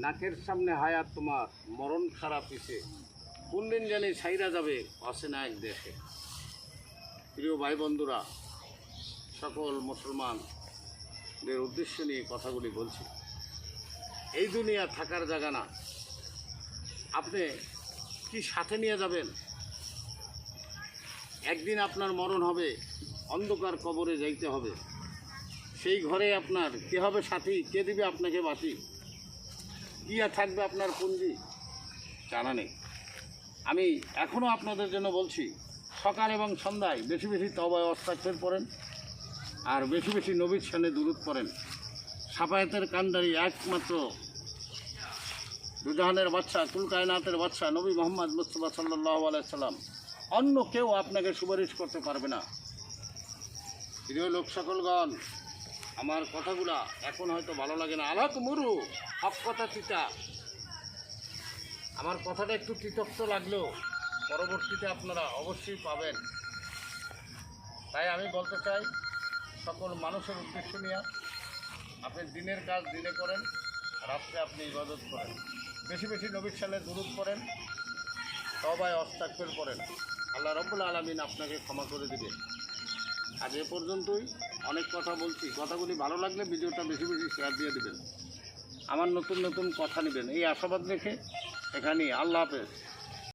নাকের সামনে হায়াত তোমার, মরণ খারাপ পিছে, কোন দিন জানি ছাইরা যাবে অচেনা এক দেশে। প্রিয় ভাই বন্ধুরা, সকল মুসলমানদের উদ্দেশ্য নিয়ে কথাগুলি বলছি। এই দুনিয়া থাকার জায়গা না। আপনি কি সাথে নিয়ে যাবেন? একদিন আপনার মরণ হবে, অন্ধকার কবরে যাইতে হবে। সেই ঘরে আপনার কে হবে সাথী, কে দিবে আপনাকে বাতি, কি আর থাকবে আপনার পুঞ্জি, জানা নেই। আমি এখনও আপনাদের জন্য বলছি, সকাল এবং সন্ধ্যায় বেশি বেশি তওবা ইস্তিগফার পড়েন, আর বেশি বেশি নবীর শানে দুরূদ পড়েন। শাফায়াতের কান্ডারি একমাত্র দুজাহানের বাদশা, কুল কায়নাতের বাদশা নবী মোহাম্মদ মুস্তাফা সাল্লাল্লাহু আলাইহি সাল্লাম, অন্য কেউ আপনাকে সুপারিশ করতে পারবে না। প্রিয় লোক সকলগণ, আমার কথাগুলা এখন হয়তো ভালো লাগে না, আলাক মুরু হক কথা চিতা, আমার কথাটা একটু তিতক্ত লাগলেও পরবর্তীতে আপনারা অবশ্যই পাবেন। তাই আমি বলতে চাই, সকল মানুষের উদ্দেশ্য নিয়ে, আপনি দিনের কাজ দিনে করেন, রাত্রে আপনি ইবাদত করেন, বেশি বেশি নবীর শানে দুরূদ পড়েন, তওবা ইস্তিগফার পড়েন, আল্লাহ রাব্বুল আলামিন আপনাকে ক্ষমা করে দিবে। আজ এ পর্যন্তই। অনেক কথা বলছি, কথাগুলি ভালো লাগলে ভিডিওটা বেশি বেশি শেয়ার দিয়ে দেবেন, আমার নতুন নতুন কথা নেবেন এই আশাবাদ রেখে এখানেই। আল্লাহ হাফেজ।